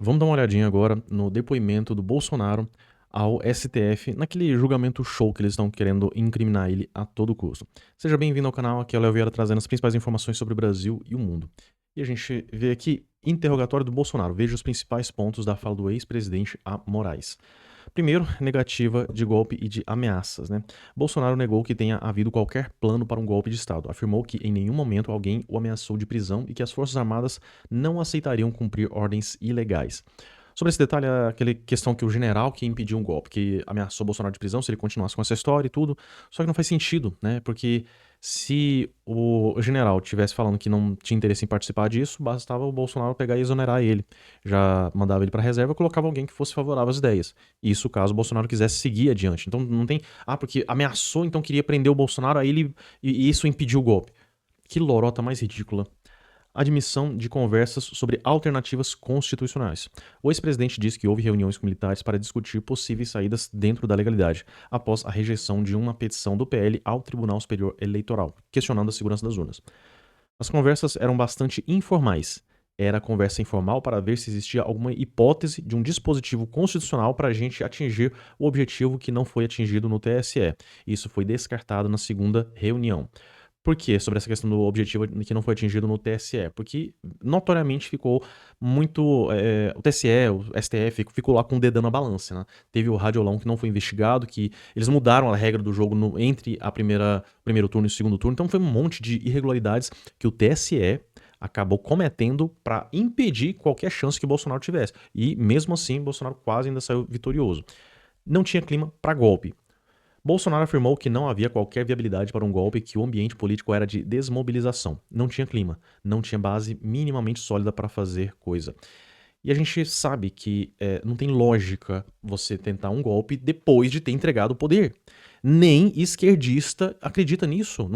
Vamos dar uma olhadinha agora no depoimento do Bolsonaro ao STF, naquele julgamento show que eles estão querendo incriminar ele a todo custo. Seja bem-vindo ao canal, aqui é o Léo Vieira trazendo as principais informações sobre o Brasil e o mundo. E a gente vê aqui interrogatório do Bolsonaro. Veja os principais pontos da fala do ex-presidente a Moraes. Primeiro, negativa de golpe e de ameaças, né? Bolsonaro negou que tenha havido qualquer plano para um golpe de Estado. Afirmou que em nenhum momento alguém o ameaçou de prisão e que as Forças Armadas não aceitariam cumprir ordens ilegais. Sobre esse detalhe, aquela questão que o general que impediu um golpe, que ameaçou Bolsonaro de prisão se ele continuasse com essa história e tudo, só que não faz sentido, né? Porque se o general tivesse falando que não tinha interesse em participar disso, bastava o Bolsonaro pegar e exonerar ele. Já mandava ele para reserva e colocava alguém que fosse favorável às ideias. Isso caso o Bolsonaro quisesse seguir adiante. Então não tem, porque ameaçou, então queria prender o Bolsonaro, aí ele e isso impediu o golpe. Que lorota mais ridícula. Admissão de conversas sobre alternativas constitucionais. O ex-presidente disse que houve reuniões com militares para discutir possíveis saídas dentro da legalidade, após a rejeição de uma petição do PL ao Tribunal Superior Eleitoral, questionando a segurança das urnas. As conversas eram bastante informais. Era conversa informal para ver se existia alguma hipótese de um dispositivo constitucional para a gente atingir o objetivo que não foi atingido no TSE. Isso foi descartado na segunda reunião. Por que sobre essa questão do objetivo que não foi atingido no TSE? Porque notoriamente ficou muito. O TSE, o STF, ficou lá com o dedão na balança, né? Teve o radiolão que não foi investigado, que eles mudaram a regra do jogo entre primeiro turno e o segundo turno, então foi um monte de irregularidades que o TSE acabou cometendo para impedir qualquer chance que o Bolsonaro tivesse. E mesmo assim, Bolsonaro quase ainda saiu vitorioso. Não tinha clima para golpe. Bolsonaro afirmou que não havia qualquer viabilidade para um golpe e que o ambiente político era de desmobilização. Não tinha clima, não tinha base minimamente sólida para fazer coisa. E a gente sabe que não tem lógica você tentar um golpe depois de ter entregado o poder. Nem esquerdista acredita nisso.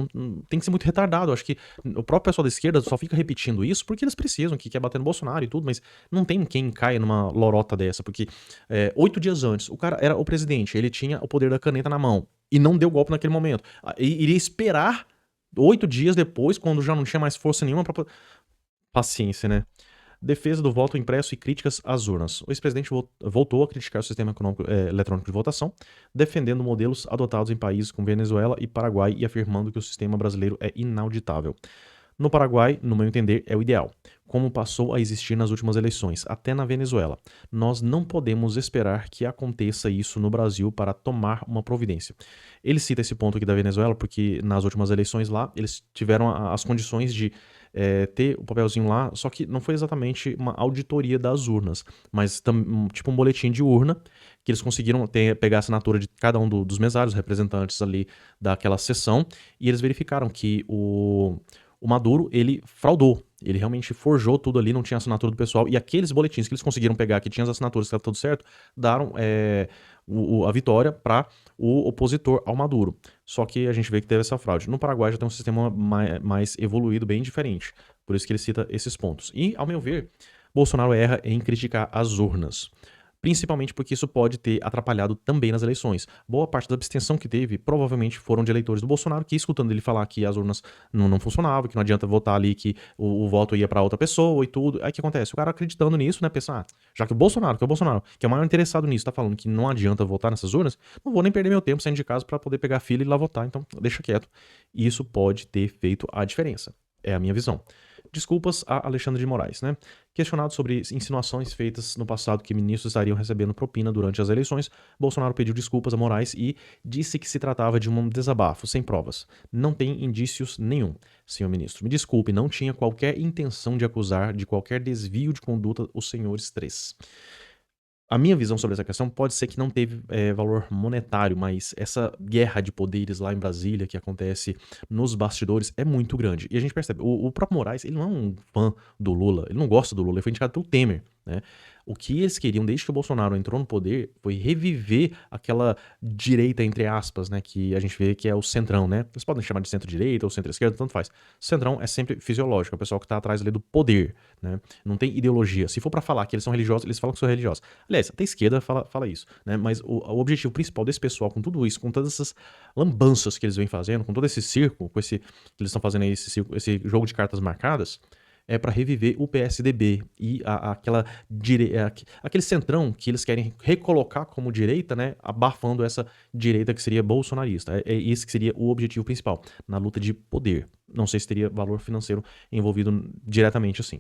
Tem que ser muito retardado. Acho que o próprio pessoal da esquerda só fica repetindo isso porque eles precisam, que quer bater no Bolsonaro e tudo, mas não tem quem caia numa lorota dessa. Porque 8 dias antes, o cara era o presidente, ele tinha o poder da caneta na mão e não deu golpe naquele momento. E iria esperar 8 dias depois, quando já não tinha mais força nenhuma para. Paciência, né? Defesa do voto impresso e críticas às urnas. O ex-presidente voltou a criticar o sistema eletrônico de votação, defendendo modelos adotados em países como Venezuela e Paraguai e afirmando que o sistema brasileiro é inauditável. No Paraguai, no meu entender, é o ideal, como passou a existir nas últimas eleições, até na Venezuela. Nós não podemos esperar que aconteça isso no Brasil para tomar uma providência. Ele cita esse ponto aqui da Venezuela porque nas últimas eleições lá, eles tiveram as condições de ter o papelzinho lá, só que não foi exatamente uma auditoria das urnas, mas tipo um boletim de urna, que eles conseguiram pegar a assinatura de cada um dos mesários, representantes ali daquela sessão, e eles verificaram que o Maduro, ele fraudou. Ele realmente forjou tudo ali, não tinha assinatura do pessoal. E aqueles boletins que eles conseguiram pegar, que tinham as assinaturas, que estava tudo certo, deram a vitória para o opositor ao Maduro. Só que a gente vê que teve essa fraude. No Paraguai já tem um sistema mais evoluído, bem diferente. Por isso que ele cita esses pontos. E, ao meu ver, Bolsonaro erra em criticar as urnas. Principalmente porque isso pode ter atrapalhado também nas eleições. Boa parte da abstenção que teve provavelmente foram de eleitores do Bolsonaro que, escutando ele falar que as urnas não funcionavam, que não adianta votar ali, que o voto ia para outra pessoa e tudo. Aí o que acontece? O cara acreditando nisso, né? Pensa, já que o Bolsonaro, que é o maior interessado nisso, tá falando que não adianta votar nessas urnas, não vou nem perder meu tempo saindo de casa para poder pegar a fila e ir lá votar. Então, deixa quieto. E isso pode ter feito a diferença. É a minha visão. Desculpas a Alexandre de Moraes, né? Questionado sobre insinuações feitas no passado que ministros estariam recebendo propina durante as eleições, Bolsonaro pediu desculpas a Moraes e disse que se tratava de um desabafo, sem provas. Não tem indícios nenhum, senhor ministro. Me desculpe, não tinha qualquer intenção de acusar de qualquer desvio de conduta os senhores três. A minha visão sobre essa questão pode ser que não teve valor monetário, mas essa guerra de poderes lá em Brasília que acontece nos bastidores é muito grande. E a gente percebe, o próprio Moraes, ele não é um fã do Lula, ele não gosta do Lula, ele foi indicado pelo Temer, né? O que eles queriam desde que o Bolsonaro entrou no poder foi reviver aquela direita, entre aspas, né? Que a gente vê que é o centrão, né? Eles podem chamar de centro-direita ou centro-esquerda, tanto faz. Centrão é sempre fisiológico, é o pessoal que tá atrás ali do poder, né? Não tem ideologia. Se for pra falar que eles são religiosos, eles falam que são religiosos. Aliás, até a esquerda fala isso, né? Mas o objetivo principal desse pessoal, com tudo isso, com todas essas lambanças que eles vêm fazendo, com todo esse circo, que eles estão fazendo aí, esse jogo de cartas marcadas, é para reviver o PSDB e aquele centrão que eles querem recolocar como direita, né, abafando essa direita que seria bolsonarista. É esse que seria o objetivo principal, na luta de poder. Não sei se teria valor financeiro envolvido diretamente assim.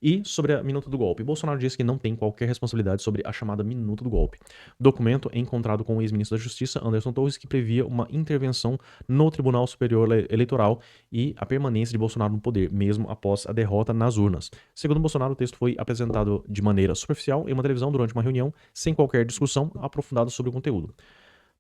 E sobre a minuta do golpe, Bolsonaro disse que não tem qualquer responsabilidade sobre a chamada minuta do golpe. Documento é encontrado com o ex-ministro da Justiça, Anderson Torres, que previa uma intervenção no Tribunal Superior Eleitoral e a permanência de Bolsonaro no poder, mesmo após a derrota nas urnas. Segundo Bolsonaro, o texto foi apresentado de maneira superficial em uma televisão durante uma reunião, sem qualquer discussão aprofundada sobre o conteúdo.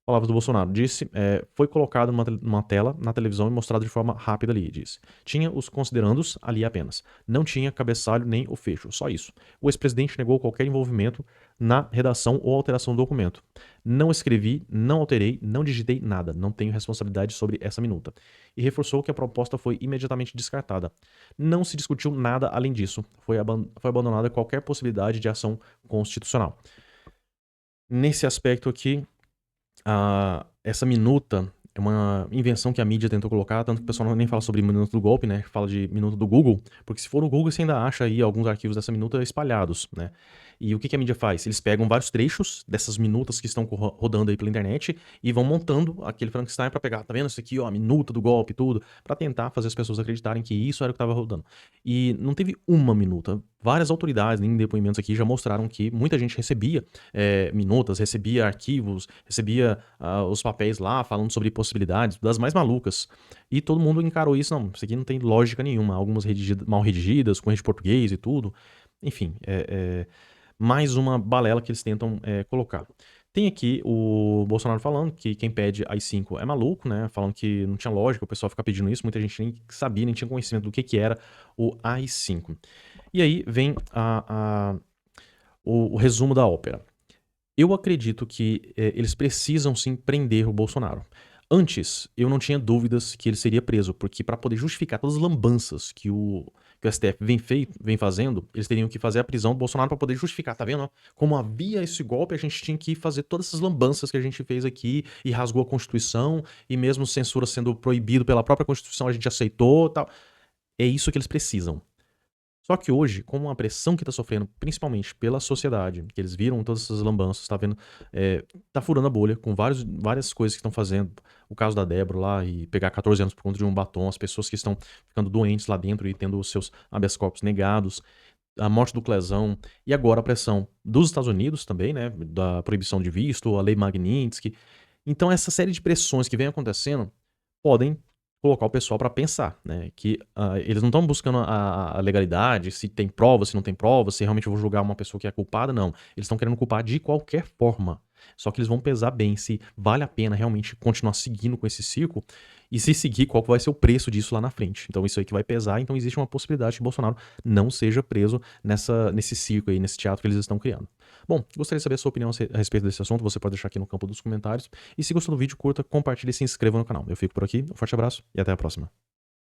Palavras do Bolsonaro, disse, foi colocado numa tela na televisão e mostrado de forma rápida ali, disse. Tinha os considerandos ali apenas. Não tinha cabeçalho nem o fecho, só isso. O ex-presidente negou qualquer envolvimento na redação ou alteração do documento. Não escrevi, não alterei, não digitei nada, não tenho responsabilidade sobre essa minuta. E reforçou que a proposta foi imediatamente descartada. Não se discutiu nada além disso. Foi abandonada qualquer possibilidade de ação constitucional. Nesse aspecto aqui, essa minuta é uma invenção que a mídia tentou colocar, tanto que o pessoal nem fala sobre minuto do golpe, né? Fala de minuto do Google, porque se for no Google você ainda acha aí alguns arquivos dessa minuta espalhados, né? E o que a mídia faz? Eles pegam vários trechos dessas minutas que estão rodando aí pela internet e vão montando aquele Frankenstein pra pegar, tá vendo isso aqui, ó, a minuta do golpe, tudo, pra tentar fazer as pessoas acreditarem que isso era o que tava rodando. E não teve uma minuta. Várias autoridades em depoimentos aqui já mostraram que muita gente recebia minutas, recebia arquivos, recebia os papéis lá falando sobre possibilidades, das mais malucas. E todo mundo encarou isso, não, isso aqui não tem lógica nenhuma. Algumas mal redigidas, com erro de português e tudo. Enfim, mais uma balela que eles tentam colocar. Tem aqui o Bolsonaro falando que quem pede AI-5 é maluco, né? Falando que não tinha lógica o pessoal ficar pedindo isso. Muita gente nem sabia, nem tinha conhecimento do que era o AI-5. E aí vem o resumo da ópera. Eu acredito que eles precisam sim prender o Bolsonaro. Antes, eu não tinha dúvidas que ele seria preso, porque para poder justificar todas as lambanças que o STF vem fazendo, eles teriam que fazer a prisão do Bolsonaro para poder justificar, tá vendo? Como havia esse golpe, a gente tinha que fazer todas essas lambanças que a gente fez aqui e rasgou a Constituição, e mesmo censura sendo proibido pela própria Constituição, a gente aceitou, tal. É isso que eles precisam. Só que hoje, com a pressão que tá sofrendo, principalmente pela sociedade, que eles viram todas essas lambanças, tá vendo, tá furando a bolha com várias coisas que estão fazendo. O caso da Débora lá e pegar 14 anos por conta de um batom, as pessoas que estão ficando doentes lá dentro e tendo os seus habeas corpus negados, a morte do Clezão e agora a pressão dos Estados Unidos também, né, da proibição de visto, a lei Magnitsky. Então essa série de pressões que vem acontecendo podem colocar o pessoal para pensar, né, que eles não estão buscando a legalidade, se tem prova, se não tem prova, se realmente eu vou julgar uma pessoa que é culpada, não. Eles estão querendo culpar de qualquer forma. Só que eles vão pesar bem se vale a pena realmente continuar seguindo com esse circo e se seguir, qual que vai ser o preço disso lá na frente. Então isso aí que vai pesar, então existe uma possibilidade que Bolsonaro não seja preso nesse circo aí, nesse teatro que eles estão criando. Bom, gostaria de saber a sua opinião a respeito desse assunto, você pode deixar aqui no campo dos comentários. E se gostou do vídeo, curta, compartilhe e se inscreva no canal. Eu fico por aqui, um forte abraço e até a próxima.